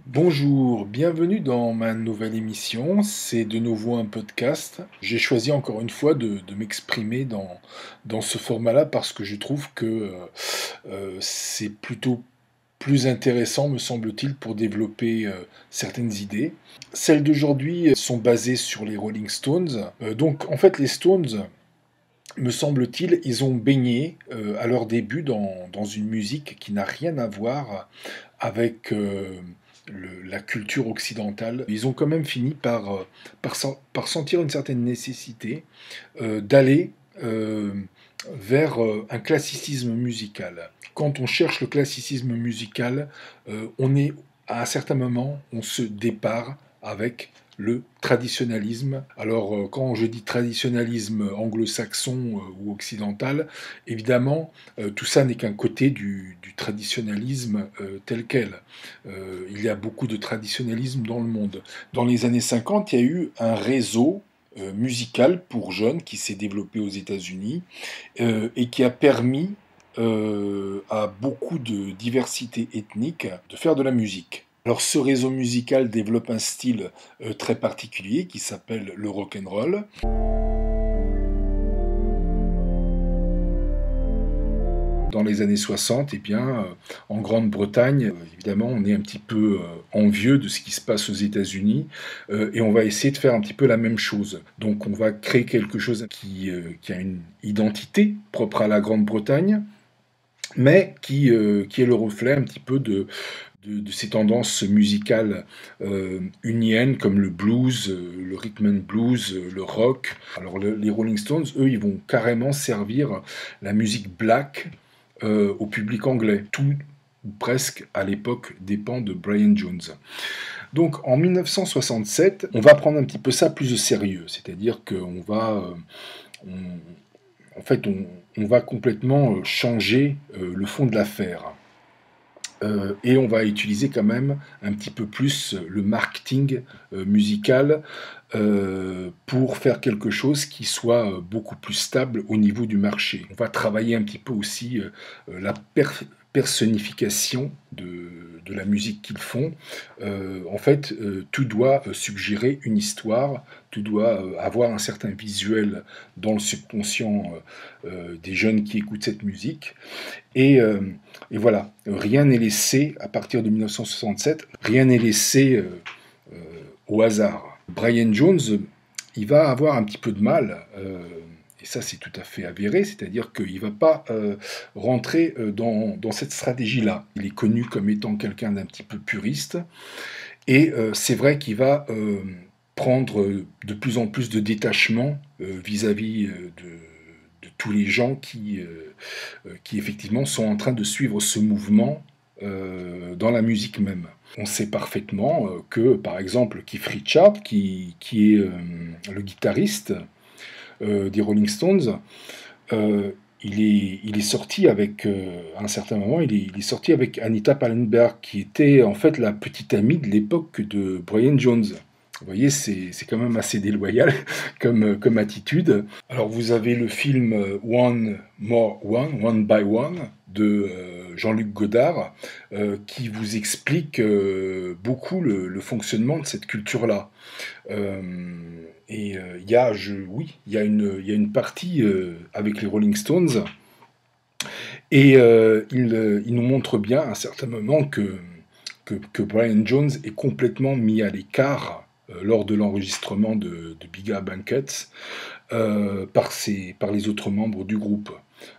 Bonjour, bienvenue dans ma nouvelle émission. C'est de nouveau un podcast. J'ai choisi encore une fois de m'exprimer dans ce format-là parce que je trouve que c'est plutôt plus intéressant, me semble-t-il, pour développer certaines idées. Celles d'aujourd'hui sont basées sur les Rolling Stones. Donc en fait les Stones, me semble-t-il, ils ont baigné à leur début dans une musique qui n'a rien à voir avec la culture occidentale. Ils ont quand même fini par sentir une certaine nécessité d'aller vers un classicisme musical. Quand on cherche le classicisme musical, on est à un certain moment, on se dépare avec le traditionnalisme. Alors, quand je dis traditionnalisme anglo-saxon ou occidental, évidemment, tout ça n'est qu'un côté du traditionnalisme tel quel. Il y a beaucoup de traditionnalisme dans le monde. Dans les années 50, il y a eu un réseau musical pour jeunes qui s'est développé aux États-Unis et qui a permis à beaucoup de diversité ethnique de faire de la musique. Alors ce réseau musical développe un style très particulier qui s'appelle le rock and roll. Dans les années 60, eh bien, en Grande-Bretagne, évidemment, on est un petit peu envieux de ce qui se passe aux États-Unis et on va essayer de faire un petit peu la même chose. Donc on va créer quelque chose qui a une identité propre à la Grande-Bretagne, mais qui est le reflet un petit peu de ces tendances musicales uniennes comme le blues, le rhythm and blues, le rock. Alors les Rolling Stones, eux, ils vont carrément servir la musique black au public anglais. Tout ou presque à l'époque dépend de Brian Jones. Donc en 1967, on va prendre un petit peu ça plus au sérieux, c'est-à-dire qu'on va, en fait, on va complètement changer le fond de l'affaire. Et on va utiliser quand même un petit peu plus le marketing musical pour faire quelque chose qui soit beaucoup plus stable au niveau du marché. On va travailler un petit peu aussi la personnification de la musique qu'ils font. En fait, tout doit suggérer une histoire, tout doit avoir un certain visuel dans le subconscient des jeunes qui écoutent cette musique. Et, euh, et voilà, rien n'est laissé, à partir de 1967, rien n'est laissé au hasard. Brian Jones, il va avoir un petit peu de mal, et ça c'est tout à fait avéré, c'est-à-dire qu'il ne va pas rentrer dans cette stratégie-là. Il est connu comme étant quelqu'un d'un petit peu puriste, et c'est vrai qu'il va prendre de plus en plus de détachement vis-à-vis de tous les gens qui effectivement sont en train de suivre ce mouvement dans la musique même. On sait parfaitement que, par exemple, Keith Richards, qui est le guitariste des Rolling Stones, euh, il est sorti avec, à un certain moment, il est sorti avec Anita Pallenberg, qui était en fait la petite amie de l'époque de Brian Jones. Vous voyez, c'est quand même assez déloyal comme attitude. Alors vous avez le film One More One, One by One, de Jean-Luc Godard, qui vous explique beaucoup le fonctionnement de cette culture-là. Euh, il y a, oui, il y a une partie avec les Rolling Stones, et il nous montre bien à un certain moment que Brian Jones est complètement mis à l'écart lors de l'enregistrement de Bigger Buckets par les autres membres du groupe.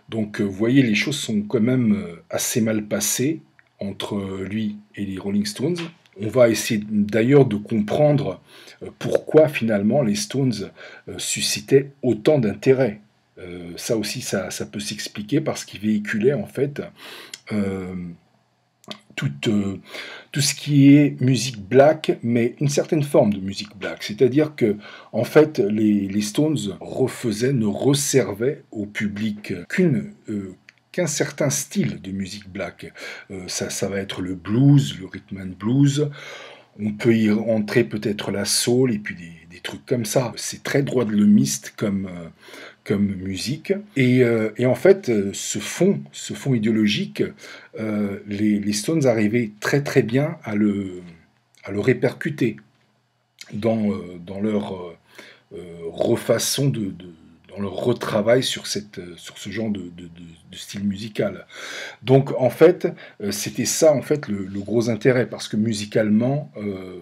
Donc vous voyez, les choses sont quand même assez mal passées entre lui et les Rolling Stones. On va essayer d'ailleurs de comprendre pourquoi finalement les Stones suscitaient autant d'intérêt. Ça aussi, ça peut s'expliquer parce qu'ils véhiculaient en fait euh, tout, tout ce qui est musique black, mais une certaine forme de musique black. C'est-à-dire que, en fait, les Stones refaisaient, ne resservaient au public qu'un certain style de musique black. Ça va être le blues, le rhythm and blues. On peut y rentrer peut-être la soul et puis des trucs comme ça. C'est très droit de l'homiste comme musique. Et en fait, ce fond idéologique, les Stones arrivaient très très bien à le répercuter dans leur refaçon dans leur retravail sur ce genre de style musical. Donc en fait, c'était ça en fait le gros intérêt, parce que musicalement,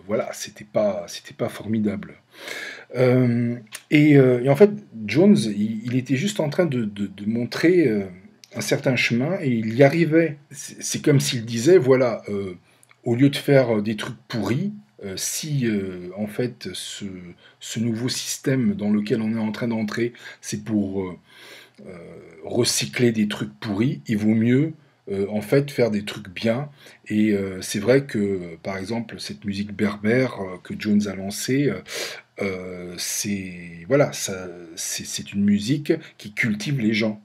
voilà, c'était pas formidable. Et en fait, Jones, il était juste en train de montrer un certain chemin, et il y arrivait. C'est comme s'il disait, voilà, au lieu de faire des trucs pourris, si en fait ce nouveau système dans lequel on est en train d'entrer, c'est pour recycler des trucs pourris, il vaut mieux en fait faire des trucs bien. Et c'est vrai que par exemple cette musique berbère que Jones a lancée, c'est voilà, c'est une musique qui cultive les gens.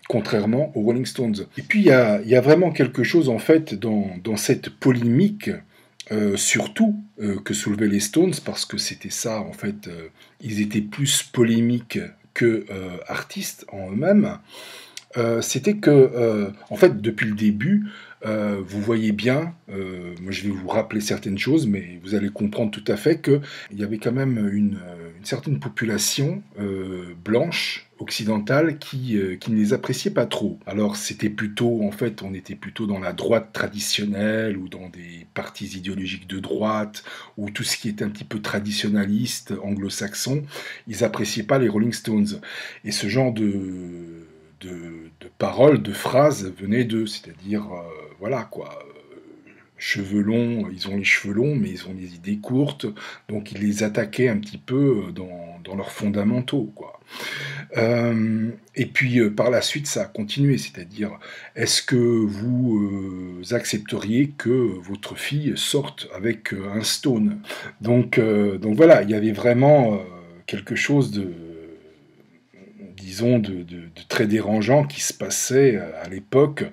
Contrairement aux Rolling Stones. Et puis il y a vraiment quelque chose en fait dans cette polémique, surtout que soulevaient les Stones, parce que c'était ça en fait, ils étaient plus polémiques que artistes en eux-mêmes. C'était que, en fait, depuis le début, vous voyez bien, moi je vais vous rappeler certaines choses, mais vous allez comprendre tout à fait qu'il y avait quand même une certaine population blanche, occidentale, qui ne les appréciait pas trop. Alors c'était plutôt, en fait, on était plutôt dans la droite traditionnelle, ou dans des partis idéologiques de droite, ou tout ce qui est un petit peu traditionnaliste, anglo-saxon, ils appréciaient pas les Rolling Stones. Et ce genre de paroles, de phrases venaient d'eux, c'est-à-dire, voilà quoi, cheveux longs, ils ont les cheveux longs, mais ils ont des idées courtes, donc ils les attaquaient un petit peu dans leurs fondamentaux, quoi. Et puis par la suite, ça a continué, c'est-à-dire, est-ce que vous accepteriez que votre fille sorte avec un Stone? Donc voilà, il y avait vraiment quelque chose disons, de très dérangeant qui se passait à l'époque,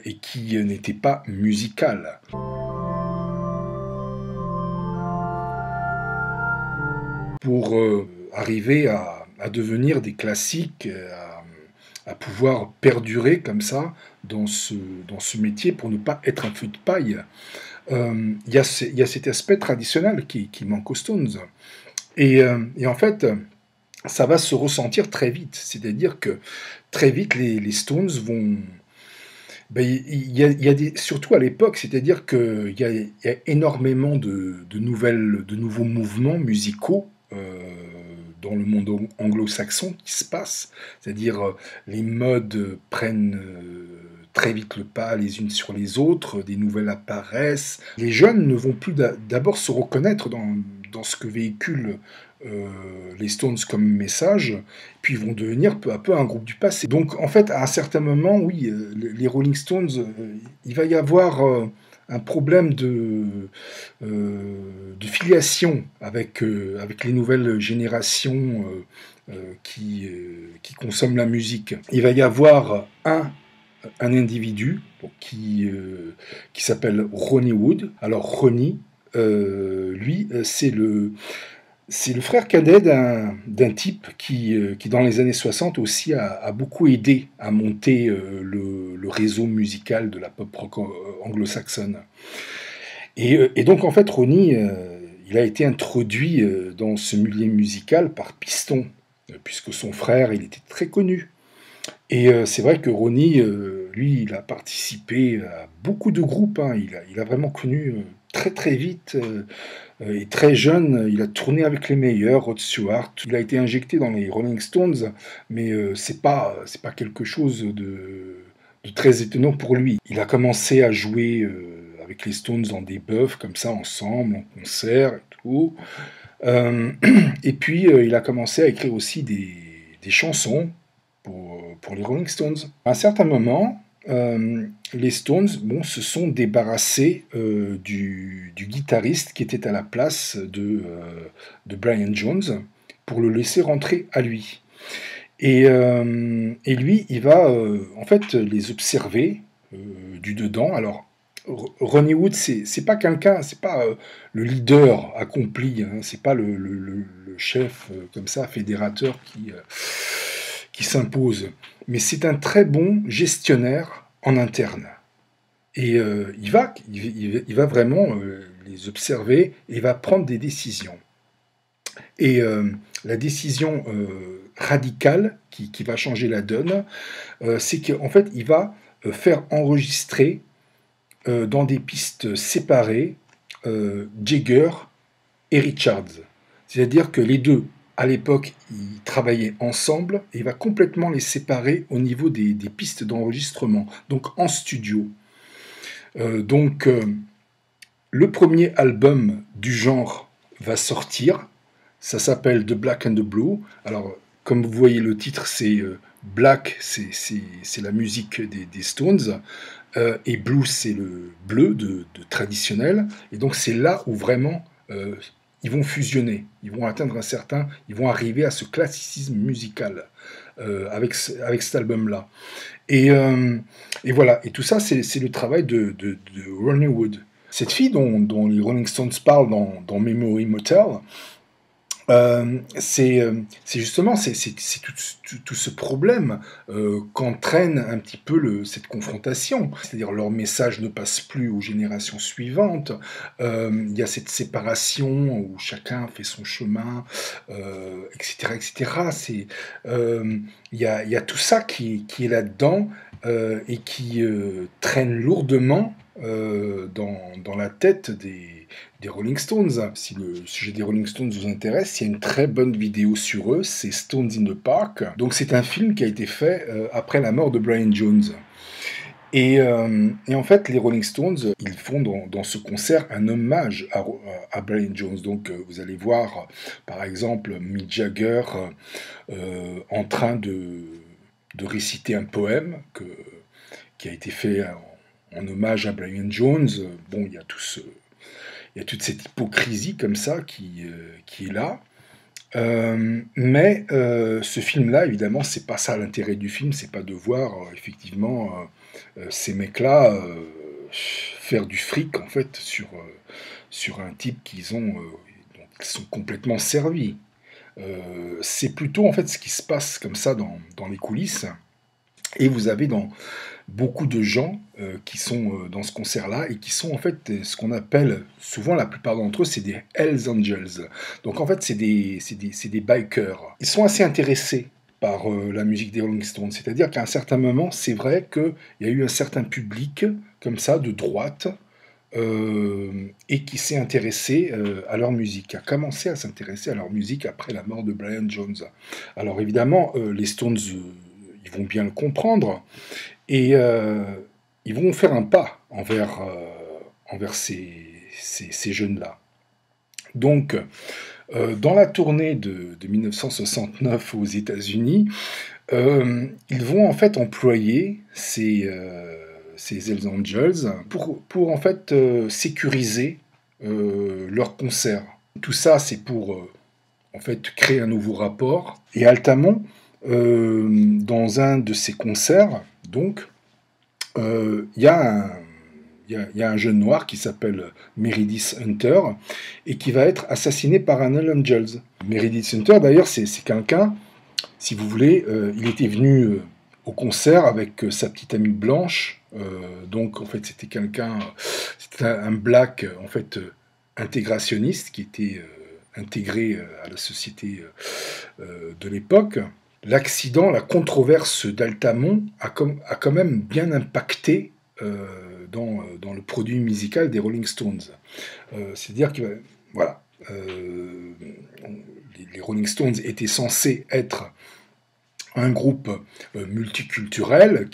et qui n'était pas musical. Pour arriver à devenir des classiques, à pouvoir perdurer comme ça dans ce métier, pour ne pas être un feu de paille. Il y a cet aspect traditionnel qui manque aux Stones. Et en fait, ça va se ressentir très vite. C'est-à-dire que très vite, les Stones vont... Ben, il y a surtout à l'époque, c'est-à-dire qu'il y a énormément de nouveaux mouvements musicaux dans le monde anglo-saxon qui se passent. C'est-à-dire les modes prennent très vite le pas les unes sur les autres, des nouvelles apparaissent. Les jeunes ne vont plus d'abord se reconnaître dans ce que véhiculent les Stones comme message, puis ils vont devenir peu à peu un groupe du passé. Donc en fait, à un certain moment, oui, les Rolling Stones, il va y avoir un problème de filiation avec les nouvelles générations qui consomment la musique. Il va y avoir un individu qui s'appelle Ronnie Wood. Alors Ronnie, lui, c'est le frère cadet d'un type qui, dans les années 60 aussi, a beaucoup aidé à monter le réseau musical de la pop rock anglo-saxonne. Et donc, en fait, Ronnie, il a été introduit dans ce milieu musical par Piston, puisque son frère, il était très connu. Et c'est vrai que Ronnie, lui, il a participé à beaucoup de groupes, hein. Il a vraiment connu très très vite, et très jeune, il a tourné avec les meilleurs, Rod Stewart. Il a été injecté dans les Rolling Stones, mais c'est pas quelque chose de très étonnant pour lui. Il a commencé à jouer avec les Stones dans des bœufs comme ça, ensemble, en concert et tout. Euh, et puis il a commencé à écrire aussi des chansons pour les Rolling Stones. À un certain moment, les Stones, bon, se sont débarrassés du guitariste qui était à la place de Brian Jones, pour le laisser rentrer à lui. Et lui, il va en fait les observer du dedans. Alors, Ronnie Wood, c'est pas quelqu'un, c'est pas le leader accompli, hein, c'est pas le chef comme ça, fédérateur qui s'impose, mais c'est un très bon gestionnaire en interne. Et il va vraiment les observer et il va prendre des décisions. Et la décision radicale qui va changer la donne, c'est qu'en fait, il va faire enregistrer dans des pistes séparées Jagger et Richards. C'est-à-dire que les deux, à l'époque, ils travaillaient ensemble et il va complètement les séparer au niveau des pistes d'enregistrement, donc en studio. Le premier album du genre va sortir, ça s'appelle The Black and the Blue. Alors, comme vous voyez le titre, c'est Black, c'est la musique des Stones, et Blue, c'est le bleu de traditionnel. Et donc, c'est là où vraiment ils vont fusionner, ils vont atteindre ils vont arriver à ce classicisme musical avec cet album-là. Et voilà, et tout ça, c'est le travail de Ronnie Wood. Cette fille dont les Rolling Stones parlent dans Memory Motel, c'est justement tout ce problème qu'entraîne un petit peu cette confrontation. C'est-à-dire leur message ne passe plus aux générations suivantes. Il y a cette séparation où chacun fait son chemin, etc., etc. Il y a tout ça qui est là-dedans et qui traîne lourdement dans la tête des Rolling Stones. Si le sujet des Rolling Stones vous intéresse, il y a une très bonne vidéo sur eux, c'est Stones in the Park. Donc c'est un film qui a été fait après la mort de Brian Jones. Et en fait, les Rolling Stones, ils font dans ce concert un hommage à Brian Jones. Donc vous allez voir, par exemple, Mick Jagger en train de réciter un poème qui a été fait en hommage à Brian Jones. Bon, il y a toute cette hypocrisie comme ça qui est là. Mais ce film-là, évidemment, c'est pas ça l'intérêt du film, c'est pas de voir effectivement ces mecs-là faire du fric en fait sur un type qu'ils sont complètement servis. C'est plutôt en fait ce qui se passe comme ça dans les coulisses. Et vous avez beaucoup de gens qui sont dans ce concert-là et qui sont en fait ce qu'on appelle, souvent la plupart d'entre eux, c'est des Hells Angels. Donc en fait, c'est des bikers. Ils sont assez intéressés par la musique des Rolling Stones. C'est-à-dire qu'à un certain moment, c'est vrai qu'il y a eu un certain public, comme ça, de droite, et qui s'est intéressé à leur musique, a commencé à s'intéresser à leur musique après la mort de Brian Jones. Alors évidemment, les Stones, ils vont bien le comprendre, et ils vont faire un pas envers ces jeunes-là. Donc, dans la tournée de 1969 aux États-Unis, ils vont en fait employer ces Hells Angels pour en fait sécuriser leurs concerts. Tout ça, c'est pour en fait créer un nouveau rapport. Et Altamont, dans un de ses concerts, donc, il y a un jeune noir qui s'appelle Meredith Hunter et qui va être assassiné par un Hells Angels. Meredith Hunter, d'ailleurs, c'est quelqu'un, si vous voulez, il était venu au concert avec sa petite amie blanche. Donc, en fait, c'était un black, en fait, intégrationniste qui était intégré à la société de l'époque. L'accident, la controverse d'Altamont a quand même bien impacté dans le produit musical des Rolling Stones. C'est-à-dire que, voilà, les Rolling Stones étaient censés être un groupe multiculturel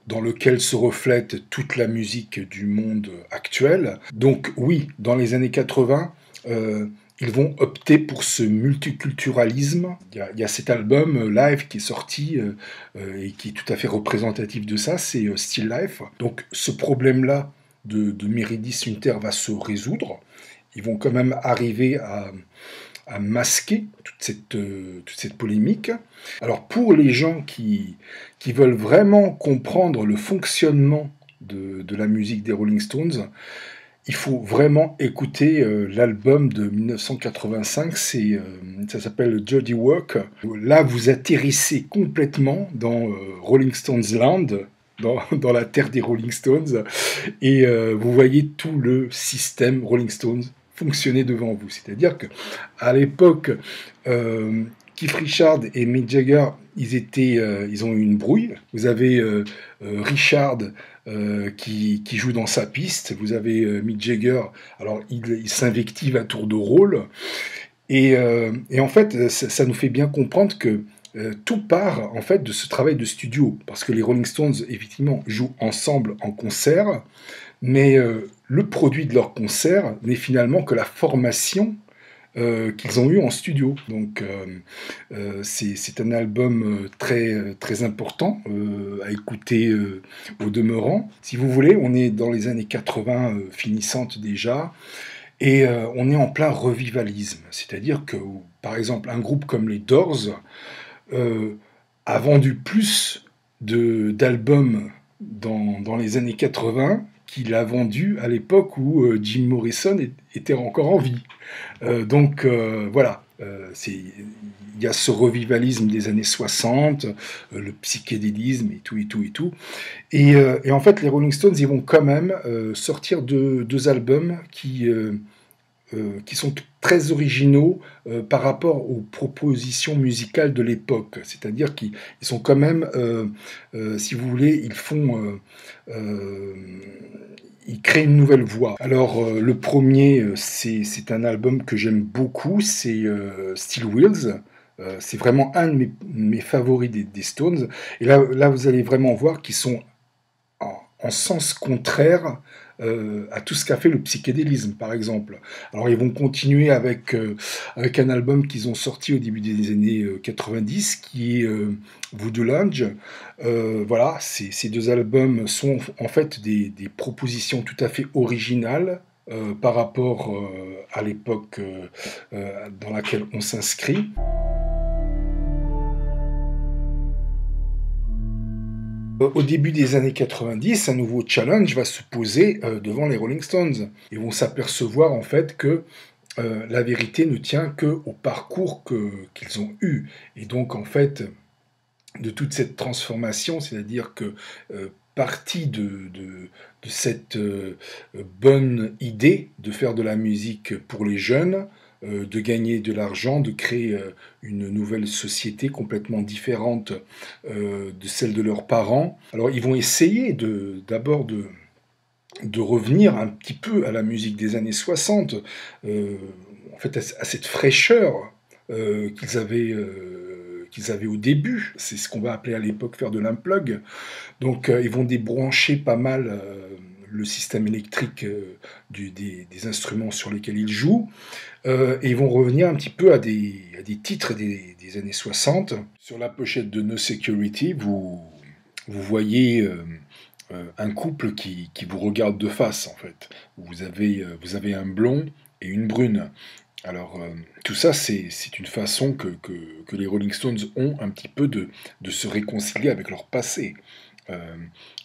dans lequel se reflète toute la musique du monde actuel. Donc oui, dans les années 80, ils vont opter pour ce multiculturalisme. Il y a cet album live qui est sorti et qui est tout à fait représentatif de ça, c'est Still Life. Donc ce problème-là de Meredith Hunter va se résoudre. Ils vont quand même arriver à masquer toute cette polémique. Alors pour les gens qui veulent vraiment comprendre le fonctionnement de la musique des Rolling Stones, il faut vraiment écouter l'album de 1985, ça s'appelle Dirty Work. Là, vous atterrissez complètement dans Rolling Stones Land, dans la terre des Rolling Stones, et vous voyez tout le système Rolling Stones fonctionner devant vous. C'est-à-dire qu'à l'époque, Keith Richards et Mick Jagger, ils ont eu une brouille. Vous avez Richard qui joue dans sa piste. Vous avez Mick Jagger, alors il s'invective à tour de rôle. Et en fait, ça nous fait bien comprendre que tout part en fait de ce travail de studio, parce que les Rolling Stones, effectivement, jouent ensemble en concert, mais le produit de leur concert n'est finalement que la formation qu'ils ont eu en studio. Donc c'est un album très important à écouter au demeurant. Si vous voulez, on est dans les années 80 finissantes déjà, et on est en plein revivalisme. C'est-à-dire que, par exemple, un groupe comme les Doors a vendu plus d'albums dans les années 80 qu'il a vendu à l'époque où Jim Morrison était encore en vie. Voilà, il y a ce revivalisme des années 60, le psychédélisme et tout, et tout, et tout. Et en fait, les Rolling Stones, ils vont quand même sortir deux albums qui sont très originaux par rapport aux propositions musicales de l'époque. C'est-à-dire qu'ils sont quand même, si vous voulez, ils créent une nouvelle voix. Alors, le premier, c'est un album que j'aime beaucoup, c'est Steel Wheels. C'est vraiment un de mes favoris des Stones. Et là, vous allez vraiment voir qu'ils sont en sens contraire à tout ce qu'a fait le psychédélisme, par exemple. Alors, ils vont continuer avec un album qu'ils ont sorti au début des années 90, qui est Voodoo Lounge. Voilà, ces deux albums sont en fait des propositions tout à fait originales par rapport à l'époque dans laquelle on s'inscrit. Au début des années 90, un nouveau challenge va se poser devant les Rolling Stones. Ils vont s'apercevoir en fait que la vérité ne tient qu'au parcours qu'ils ont eu. Et donc en fait, de toute cette transformation, c'est-à-dire que partie de cette bonne idée de faire de la musique pour les jeunes, de gagner de l'argent, de créer une nouvelle société complètement différente de celle de leurs parents. Alors ils vont essayer d'abord de revenir un petit peu à la musique des années 60, en fait à cette fraîcheur qu'ils avaient au début. C'est ce qu'on va appeler à l'époque faire de l'unplug. Donc ils vont débrancher pas mal le système électrique des instruments sur lesquels ils jouent, et ils vont revenir un petit peu à des titres des années 60. Sur la pochette de No Security, vous voyez un couple qui vous regarde de face, en fait. Vous avez un blond et une brune. Alors, tout ça, c'est une façon que les Rolling Stones ont un petit peu de se réconcilier avec leur passé.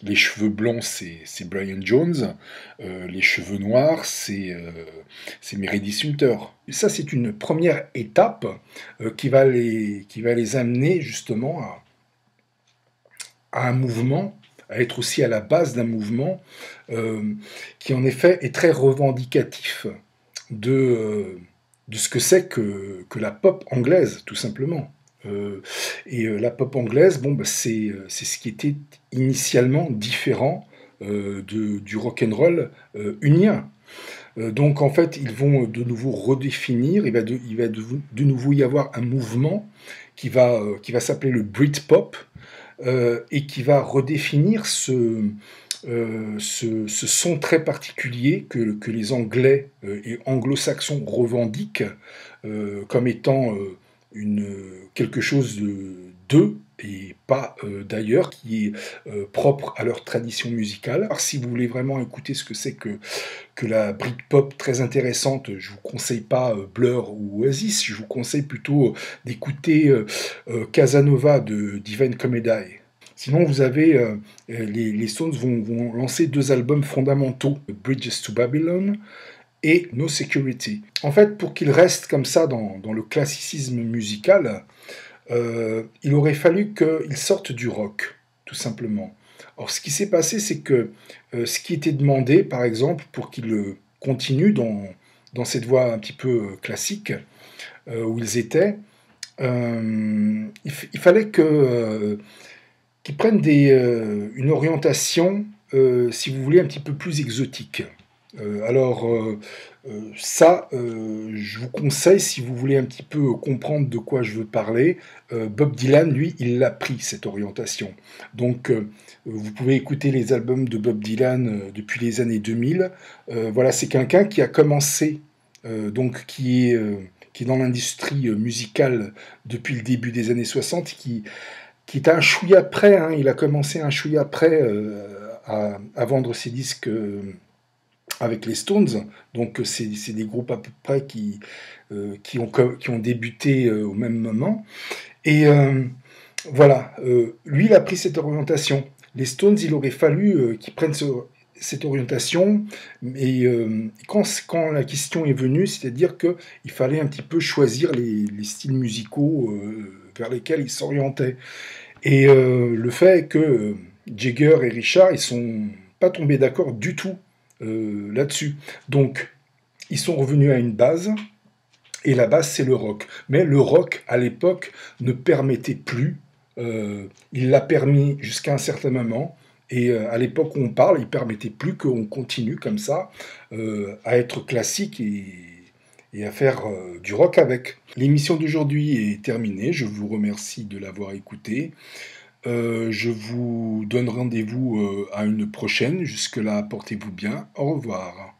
Les cheveux blonds, c'est Brian Jones. Les cheveux noirs, c'est Meredith Hunter. Et ça, c'est une première étape qui va les amener justement à un mouvement, à être aussi à la base d'un mouvement qui, en effet, est très revendicatif de ce que c'est que la pop anglaise, tout simplement. La pop anglaise, bon, bah, c'est ce qui était initialement différent du rock'n'roll unien. Donc en fait, ils vont de nouveau redéfinir, il va de nouveau y avoir un mouvement qui va s'appeler le Britpop, et qui va redéfinir ce son très particulier que les Anglais et anglo-saxons revendiquent comme étant quelque chose d'eux et pas d'ailleurs, qui est propre à leur tradition musicale. Alors, si vous voulez vraiment écouter ce que c'est que la Britpop très intéressante, je vous conseille pas Blur ou Oasis, je vous conseille plutôt d'écouter Casanova de Divine Comedy. Sinon, vous avez les Stones vont lancer deux albums fondamentaux, Bridges to Babylon et No Security. En fait, pour qu'ils restent comme ça dans le classicisme musical, il aurait fallu qu'ils sortent du rock, tout simplement. Alors, ce qui s'est passé, c'est que ce qui était demandé, par exemple, pour qu'il continue dans cette voie un petit peu classique où ils étaient, il fallait qu'ils prennent une orientation, si vous voulez, un petit peu plus exotique. Ça, je vous conseille, si vous voulez un petit peu comprendre de quoi je veux parler, Bob Dylan, lui, il a pris cette orientation. Donc, vous pouvez écouter les albums de Bob Dylan depuis les années 2000. Voilà, c'est quelqu'un qui a commencé, donc qui est dans l'industrie musicale depuis le début des années 60, qui est un chouïa près, hein, il a commencé un chouïa près à vendre ses disques avec les Stones. Donc c'est des groupes à peu près qui ont débuté au même moment. Et voilà, lui, il a pris cette orientation. Les Stones, il aurait fallu qu'ils prennent cette orientation, mais quand la question est venue, c'est-à-dire qu'il fallait un petit peu choisir les styles musicaux vers lesquels ils s'orientaient. Et le fait est que Jagger et Richard, ils sont pas tombés d'accord du tout là-dessus. Donc, ils sont revenus à une base, et la base, c'est le rock. Mais le rock, à l'époque, ne permettait plus. Il l'a permis jusqu'à un certain moment. Et à l'époque où on parle, il permettait plus qu'on continue comme ça à être classique et à faire du rock avec. L'émission d'aujourd'hui est terminée. Je vous remercie de l'avoir écoutée. Je vous donne rendez-vous à une prochaine. Jusque-là, portez-vous bien. Au revoir.